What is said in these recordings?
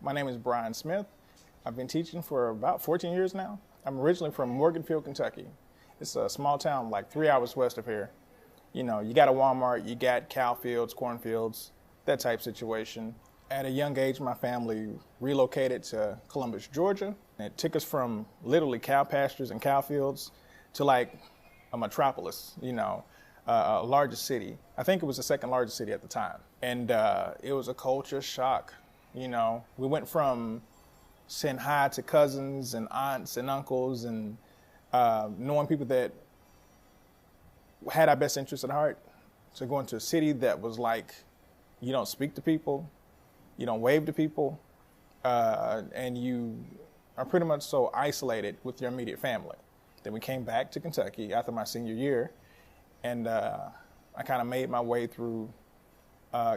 My name is Bryan Smith. I've been teaching for about 14 years now. I'm originally from Morganfield, Kentucky. It's a small town like 3 hours west of here. You know, you got a Walmart, you got cow fields, cornfields, that type situation. At a young age, my family relocated to Columbus, Georgia. And it took us from literally cow pastures and cow fields to like a metropolis, a larger city. I think it was the second largest city at the time. And it was a culture shock. We went from saying hi to cousins and aunts and uncles and knowing people that had our best interests at heart to going to a city that was like, you don't speak to people, you don't wave to people, and you are pretty much so isolated with your immediate family. Then we came back to Kentucky after my senior year, and I kind of made my way through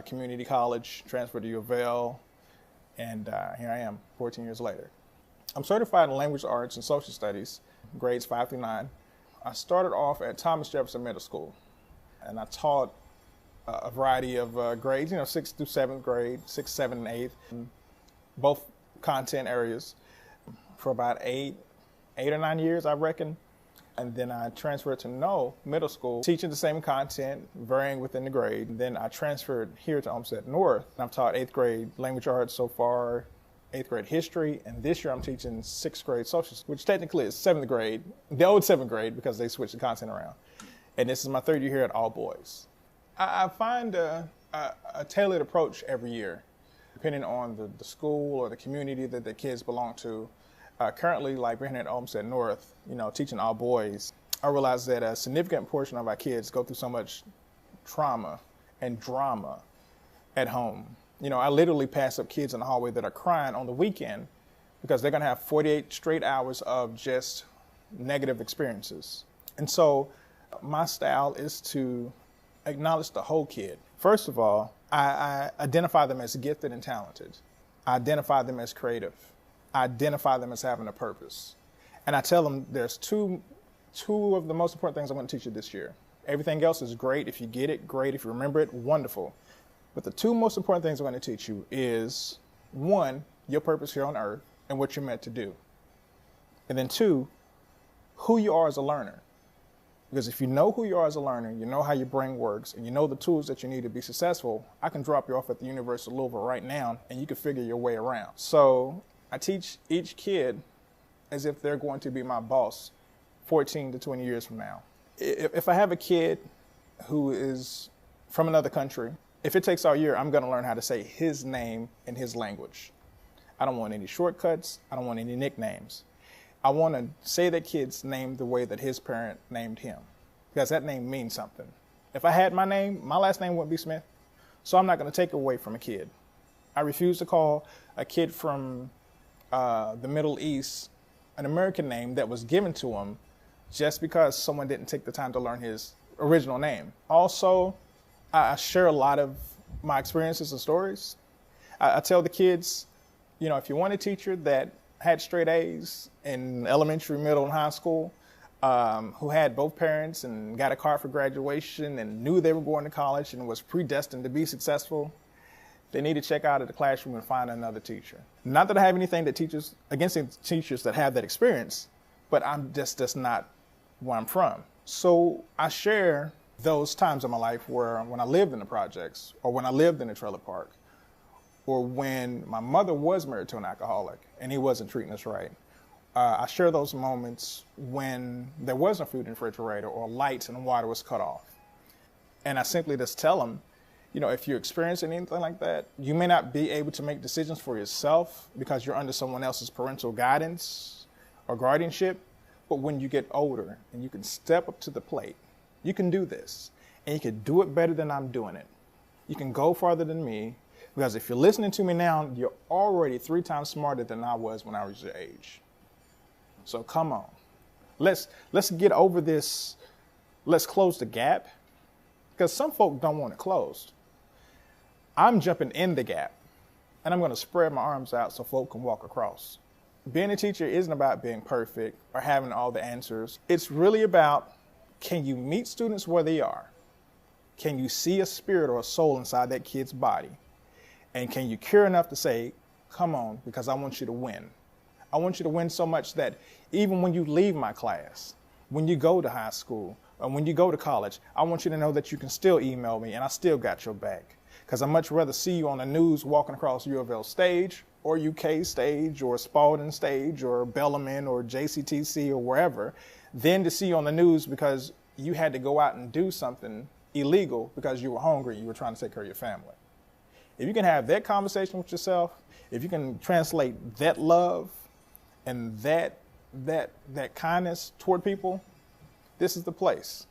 community college, transferred to U of L, and here I am 14 years later. I'm certified in language arts and social studies, grades 5 through 9. I started off at Thomas Jefferson Middle School, and I taught a variety of grades, 6th through 7th grade, 6th, 7th, and 8th, both content areas for about 8 or 9 years, I reckon. And then I transferred to Knoll Middle School, teaching the same content, varying within the grade. And then I transferred here to Olmsted North. I've taught 8th grade language arts so far, 8th grade history, and this year I'm teaching 6th grade social, which technically is 7th grade, the old 7th grade because they switched the content around. And this is my 3rd year here at all boys. I find a tailored approach every year, depending on the school or the community that the kids belong to. Currently, like we're here at Olmsted North, teaching all boys, I realize that a significant portion of our kids go through so much trauma and drama at home. I literally pass up kids in the hallway that are crying on the weekend because they're going to have 48 straight hours of just negative experiences. And so my style is to acknowledge the whole kid. First of all, I identify them as gifted and talented. I identify them as creative. I identify them as having a purpose. And I tell them there's two of the most important things I'm going to teach you this year. Everything else is great. If you get it, great. If you remember it, wonderful. But the two most important things I'm going to teach you is, 1, your purpose here on earth and what you're meant to do. And then 2, who you are as a learner. Because if you know who you are as a learner, you know how your brain works, and you know the tools that you need to be successful, I can drop you off at the University of Louisville right now, and you can figure your way around. So I teach each kid as if they're going to be my boss 14 to 20 years from now. If I have a kid who is from another country, if it takes all year, I'm going to learn how to say his name in his language. I don't want any shortcuts. I don't want any nicknames. I want to say that kid's name the way that his parent named him, because that name means something. If I had my name, my last name wouldn't be Smith, so I'm not going to take it away from a kid. I refuse to call a kid from the Middle East an American name that was given to him just because someone didn't take the time to learn his original name. Also, I share a lot of my experiences and stories. I tell the kids, if you want a teacher that had straight A's in elementary, middle, and high school, who had both parents and got a car for graduation and knew they were going to college and was predestined to be successful, they need to check out of the classroom and find another teacher. Not that I have anything against teachers that have that experience, but that's not where I'm from. So I share those times in my life where when I lived in the projects, or when I lived in a trailer park, or when my mother was married to an alcoholic and he wasn't treating us right. I share those moments when there wasn't food in the refrigerator or lights and water was cut off. And I simply just tell them, if you're experiencing anything like that, you may not be able to make decisions for yourself because you're under someone else's parental guidance or guardianship. But when you get older and you can step up to the plate, you can do this. And you can do it better than I'm doing it. You can go farther than me, because if you're listening to me now, you're already 3 times smarter than I was when I was your age. So come on. Let's get over this. Let's close the gap. Because some folk don't want it closed. I'm jumping in the gap, and I'm going to spread my arms out so folk can walk across. Being a teacher isn't about being perfect or having all the answers. It's really about, can you meet students where they are? Can you see a spirit or a soul inside that kid's body? And can you care enough to say, come on, because I want you to win. I want you to win so much that even when you leave my class, when you go to high school, or when you go to college, I want you to know that you can still email me and I still got your back. Because I'd much rather see you on the news walking across U of L stage or UK stage or Spalding stage or Bellarmine or JCTC or wherever than to see you on the news because you had to go out and do something illegal because you were hungry, you were trying to take care of your family. If you can have that conversation with yourself, if you can translate that love and that kindness toward people, this is the place.